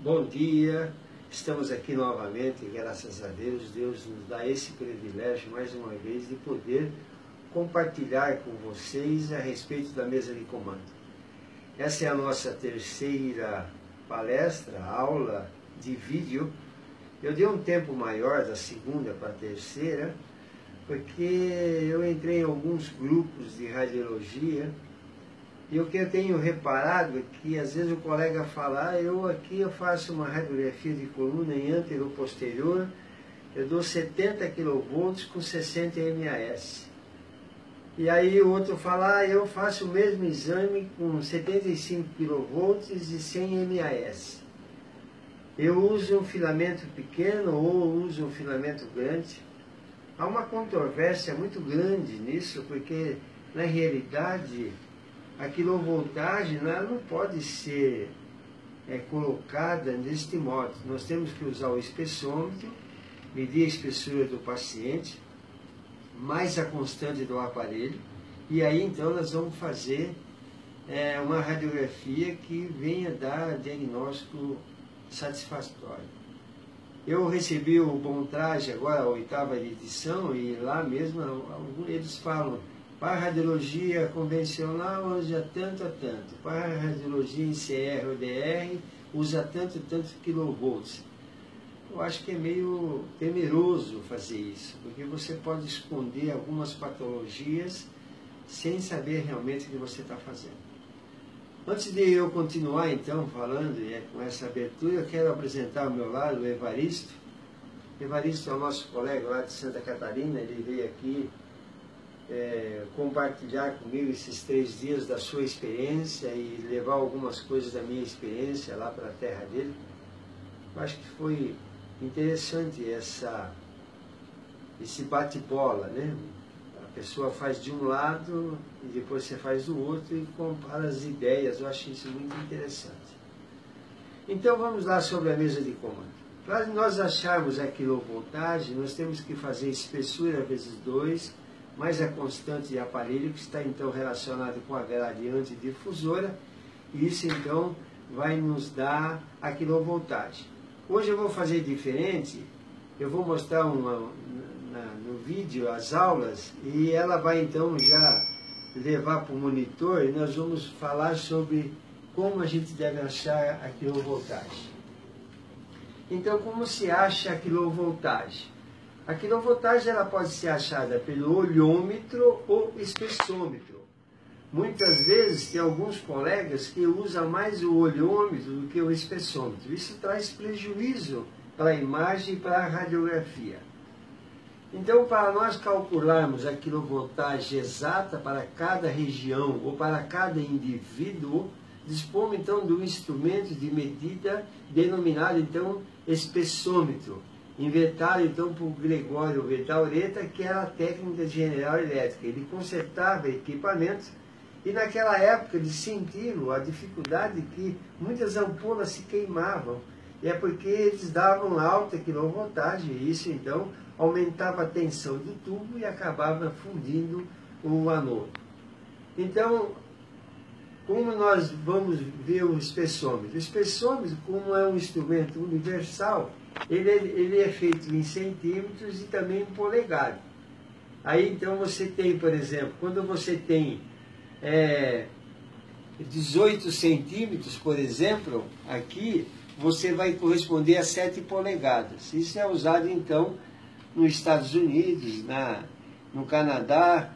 Bom dia, estamos aqui novamente, graças a Deus. Deus nos dá esse privilégio mais uma vez de poder compartilhar com vocês a respeito da mesa de comando. Essa é a nossa terceira palestra, aula de vídeo. Eu dei um tempo maior da segunda para a terceira, porque eu entrei em alguns grupos de radiologia. E o que eu tenho reparado é que às vezes o colega fala, eu faço uma radiografia de coluna em antero-posterior, eu dou 70 kV com 60 MAS. E aí o outro fala, eu faço o mesmo exame com 75 kV e 100 MAS. Eu uso um filamento pequeno ou uso um filamento grande. Há uma controvérsia muito grande nisso, porque na realidade a quilovoltagem ela não pode ser colocada deste modo. Nós temos que usar o espessômetro, medir a espessura do paciente, mais a constante do aparelho, e aí então nós vamos fazer uma radiografia que venha dar diagnóstico satisfatório. Eu recebi o Bom Traje agora, a 8ª edição, e lá mesmo eles falam, para a radiologia convencional usa tanto a tanto, para a radiologia em CR ou DR usa tanto quilovolts. Eu acho que é meio temeroso fazer isso, porque você pode esconder algumas patologias sem saber realmente o que você está fazendo. Antes de eu continuar então falando com essa abertura, eu quero apresentar ao meu lado o Evaristo. Evaristo é o nosso colega lá de Santa Catarina, ele veio aqui compartilhar comigo esses 3 dias da sua experiência e levar algumas coisas da minha experiência lá para a terra dele. Eu acho que foi interessante esse bate-bola, né? A pessoa faz de um lado e depois você faz do outro e compara as ideias. Eu acho isso muito interessante. Então vamos lá sobre a mesa de comando. Para nós acharmos a quilovoltagem, nós temos que fazer espessura vezes 2, mais a constante de aparelho, que está então relacionado com a gradiente difusora, e isso então vai nos dar a quilovoltagem. Hoje eu vou fazer diferente, eu vou mostrar no vídeo as aulas, e ela vai então já levar para o monitor, e nós vamos falar sobre como a gente deve achar a quilovoltagem. Então, como se acha a quilovoltagem? A quilovoltagem ela pode ser achada pelo olhômetro ou espessômetro. Muitas vezes tem alguns colegas que usam mais o olhômetro do que o espessômetro. Isso traz prejuízo para a imagem e para a radiografia. Então, para nós calcularmos a quilovoltagem exata para cada região ou para cada indivíduo, dispomos então de um instrumento de medida denominado então espessômetro, inventado então por Gregório Vedalreta, que era a técnica de General Elétrica. Ele consertava equipamentos e naquela época de sentiram a dificuldade que muitas ampolas se queimavam, e é porque eles davam alta quilovoltagem, e isso então aumentava a tensão do tubo e acabava fundindo o anodo. Então, como nós vamos ver o espessômetro? O espessômetro, como é um instrumento universal, ele é feito em centímetros e também em polegada. Aí então você tem, por exemplo, quando você tem 18 centímetros, por exemplo, aqui você vai corresponder a 7 polegadas. Isso é usado então nos Estados Unidos, no Canadá,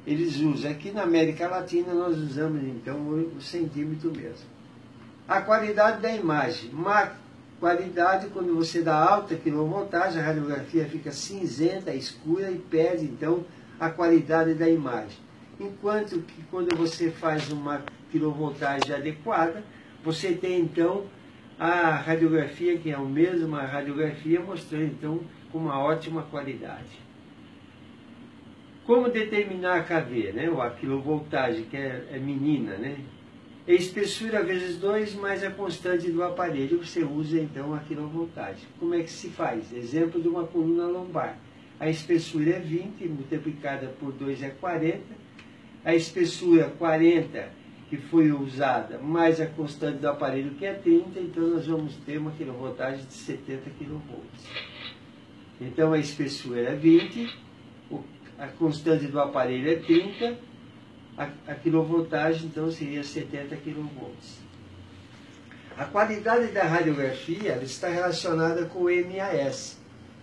eles usam. Aqui na América Latina nós usamos então o centímetro mesmo. A qualidade da imagem. Qualidade, quando você dá alta quilovoltagem, a radiografia fica cinzenta, escura e perde então a qualidade da imagem. Enquanto que quando você faz uma quilovoltagem adequada, você tem então a radiografia, que é a mesma radiografia, mostrando então com uma ótima qualidade. Como determinar a KV, né? Ou a quilovoltagem, que é menina, né? É espessura vezes 2 mais a constante do aparelho, você usa então a quilovoltagem. Como é que se faz? Exemplo de uma coluna lombar. A espessura é 20, multiplicada por 2 é 40. A espessura 40, que foi usada, mais a constante do aparelho, que é 30, então nós vamos ter uma quilovoltagem de 70 kV. Então a espessura é 20, a constante do aparelho é 30, a quilovoltagem então seria 70 kV. A qualidade da radiografia ela está relacionada com o MAS.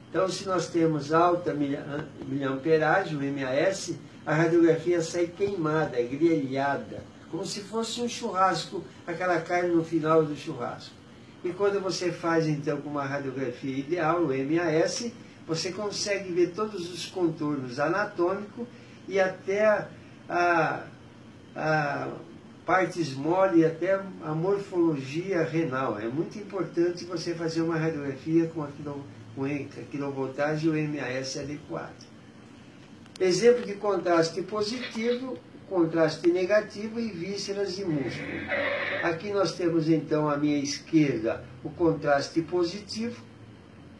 Então, se nós temos alta miliamperagem, o MAS, a radiografia sai queimada, é grelhada, como se fosse um churrasco, aquela carne no final do churrasco. E quando você faz, então, com uma radiografia ideal, o MAS, você consegue ver todos os contornos anatômicos e até a partes mole e até a morfologia renal. É muito importante você fazer uma radiografia com a quilovoltagem e o MAS adequado. Exemplo de contraste positivo, contraste negativo e vísceras e músculo. Aqui nós temos então à minha esquerda o contraste positivo.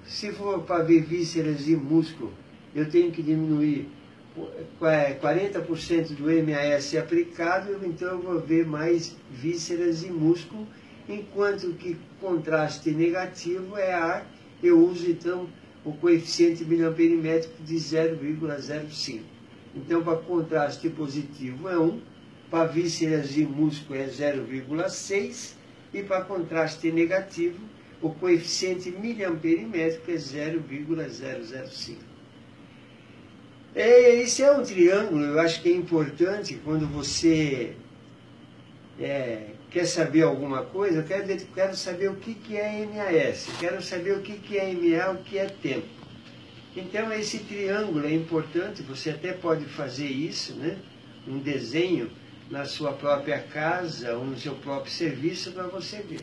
Se for para ver vísceras e músculo, eu tenho que diminuir 40% do MAS aplicado, então eu vou ver mais vísceras e músculo, enquanto que contraste negativo é ar, eu uso então o coeficiente miliamperimétrico de 0,05. Então, para contraste positivo é 1, para vísceras e músculo é 0,6 e para contraste negativo o coeficiente miliamperimétrico é 0,005. Esse é um triângulo, eu acho que é importante quando você quer saber alguma coisa, eu quero saber o que é MAS, quero saber o que é MA, o que é tempo. Então esse triângulo é importante, você até pode fazer isso, né? Um desenho na sua própria casa ou no seu próprio serviço para você ver.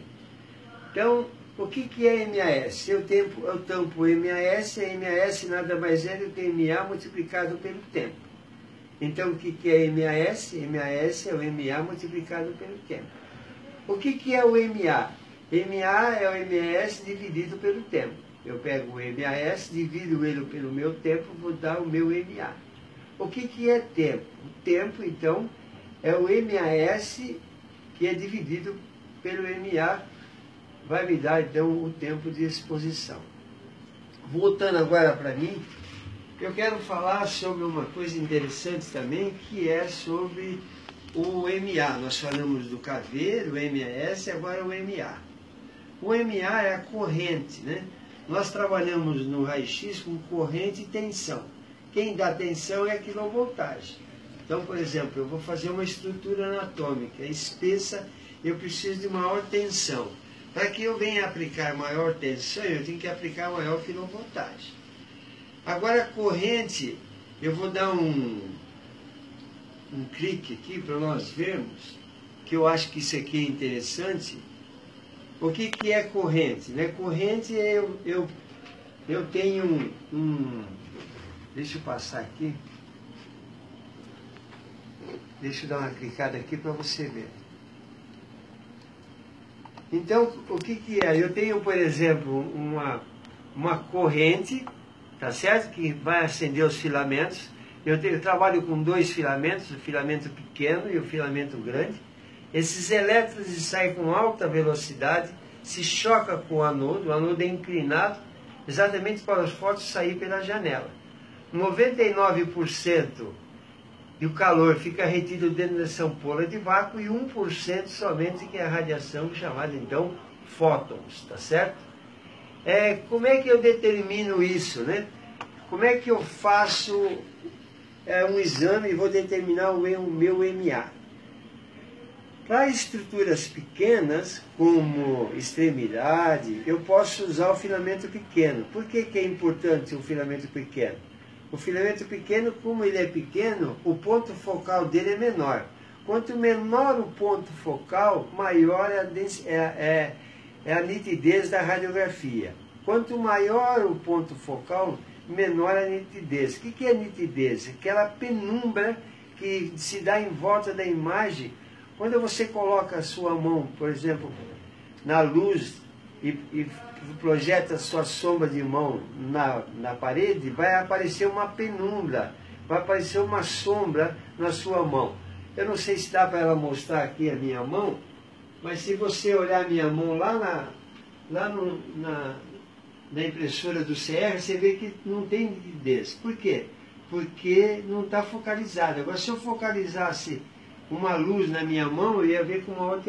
Então, o que é MAS? Eu tampo MAS, MAS nada mais é do que MA multiplicado pelo tempo. Então, o que é MAS? MAS é o MA multiplicado pelo tempo. O que é o MA? MA é o MAS dividido pelo tempo. Eu pego o MAS, divido ele pelo meu tempo, vou dar o meu MA. O que é tempo? O tempo, então, é o MAS que é dividido pelo MA, vai me dar, então, o tempo de exposição. Voltando agora para mim, eu quero falar sobre uma coisa interessante também, que é sobre o MA. Nós falamos do caveiro, o MAS, e agora o MA. O MA é a corrente, né? Nós trabalhamos no raio-x com corrente e tensão. Quem dá tensão é a quilovoltagem. Então, por exemplo, eu vou fazer uma estrutura anatômica espessa, eu preciso de maior tensão. Para que eu venha aplicar maior tensão, eu tenho que aplicar maior quilovoltagem. Agora, a corrente, eu vou dar um clique aqui para nós vermos, que eu acho que isso aqui é interessante. O que é corrente? Né? Corrente, eu tenho deixa eu passar aqui. Deixa eu dar uma clicada aqui para você ver. Então, o que é? Eu tenho, por exemplo, uma corrente, tá certo? Que vai acender os filamentos. Eu trabalho com dois filamentos, o filamento pequeno e o filamento grande. Esses elétrons saem com alta velocidade, se choca com o anodo é inclinado, exatamente para os fótons sair pela janela. 99% do calor fica retido dentro dessa ampola de vácuo e 1% somente que é a radiação chamada, então, fótons, tá certo? Como é que eu determino isso, né? Como é que eu faço um exame e vou determinar o meu MA? Para estruturas pequenas, como extremidade, eu posso usar o filamento pequeno. Por que é importante o filamento pequeno? O filamento pequeno, como ele é pequeno, o ponto focal dele é menor. Quanto menor o ponto focal, maior é a nitidez da radiografia. Quanto maior o ponto focal, menor a nitidez. O que é nitidez? Aquela penumbra que se dá em volta da imagem. Quando você coloca a sua mão, por exemplo, na luz e projeta a sua sombra de mão na parede, vai aparecer uma penumbra, vai aparecer uma sombra na sua mão. Eu não sei se dá para ela mostrar aqui a minha mão, mas se você olhar a minha mão lá na impressora do CR, você vê que não tem nitidez. Por quê? Porque não está focalizado. Agora, se eu focalizasse uma luz na minha mão, eu ia ver com maior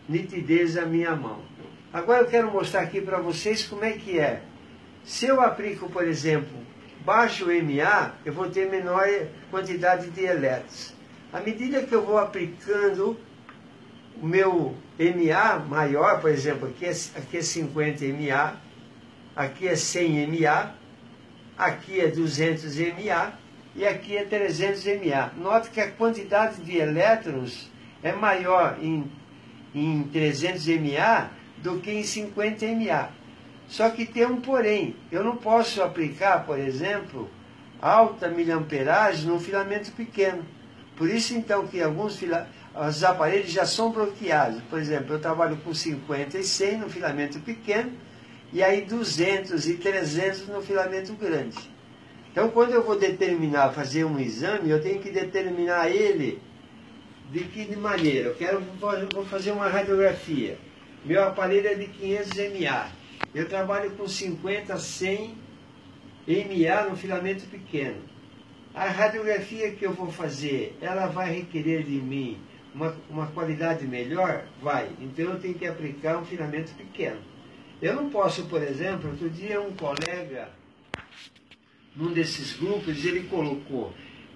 nitidez a minha mão. Agora eu quero mostrar aqui para vocês como é que é. Se eu aplico, por exemplo, baixo MA, eu vou ter menor quantidade de elétrons. À medida que eu vou aplicando o meu MA maior, por exemplo, aqui é 50 MA, aqui é 100 MA, aqui é 200 MA e aqui é 300 MA. Note que a quantidade de elétrons é maior em 300 MA do que em 50 MA. Só que tem um porém. Eu não posso aplicar, por exemplo, alta miliamperagem num filamento pequeno. Por isso, então, que os aparelhos já são bloqueados. Por exemplo, eu trabalho com 50 e 100 no filamento pequeno, e aí 200 e 300 no filamento grande. Então, quando eu vou fazer um exame, eu tenho que determinar ele de que maneira. Vou fazer uma radiografia. Meu aparelho é de 500 MA. Eu trabalho com 50, 100 MA no filamento pequeno. A radiografia que eu vou fazer, ela vai requerer de mim uma qualidade melhor? Vai. Então eu tenho que aplicar um filamento pequeno. Eu não posso, por exemplo, outro dia um colega, num desses grupos, ele colocou: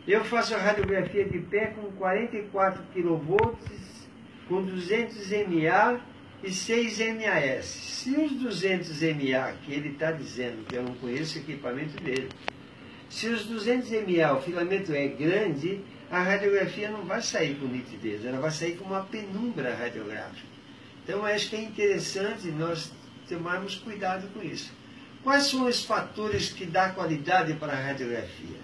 eu faço a radiografia de pé com 44 kV, com 200 MA e 6 MAS. Se os 200 MA, que ele está dizendo, que eu não conheço o equipamento dele, se os 200 MA, o filamento é grande, a radiografia não vai sair com nitidez, ela vai sair com uma penumbra radiográfica. Então, acho que é interessante nós tomarmos cuidado com isso. Quais são os fatores que dão qualidade para a radiografia?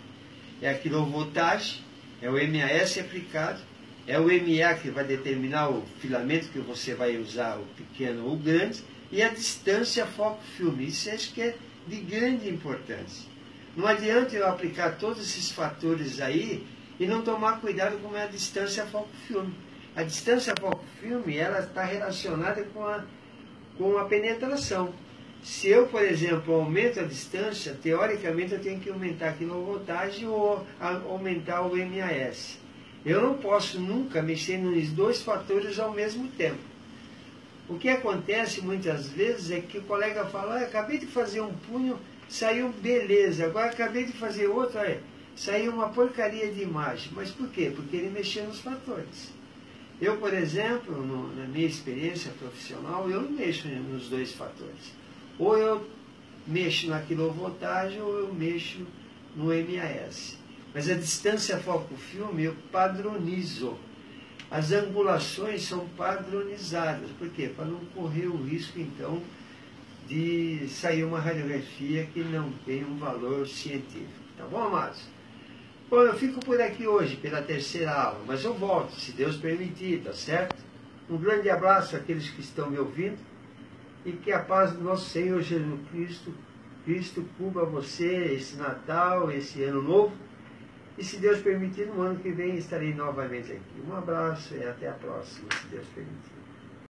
É a quilovoltagem, é o MAS aplicado, é o MA que vai determinar o filamento que você vai usar, o pequeno ou o grande, e a distância foco-filme. Isso acho que é de grande importância. Não adianta eu aplicar todos esses fatores aí e não tomar cuidado com a distância foco-filme. A distância foco-filme, ela está relacionada com a penetração. Se eu, por exemplo, aumento a distância, teoricamente eu tenho que aumentar a quilovoltagem ou aumentar o MAS. Eu não posso nunca mexer nos dois fatores ao mesmo tempo. O que acontece muitas vezes é que o colega fala: acabei de fazer um punho, saiu beleza, agora acabei de fazer outro, saiu uma porcaria de imagem. Mas por quê? Porque ele mexeu nos fatores. Eu, por exemplo, na minha experiência profissional, eu não mexo nos dois fatores. Ou eu mexo na quilovoltagem ou eu mexo no MAS. Mas a distância foco-filme eu padronizo. As angulações são padronizadas. Por quê? Para não correr o risco, então, de sair uma radiografia que não tem um valor científico. Tá bom, amados? Bom, eu fico por aqui hoje, pela terceira aula, mas eu volto, se Deus permitir, tá certo? Um grande abraço àqueles que estão me ouvindo e que a paz do nosso Senhor Jesus Cristo cubra você esse Natal, esse Ano Novo. E se Deus permitir, no ano que vem estarei novamente aqui. Um abraço e até a próxima, se Deus permitir.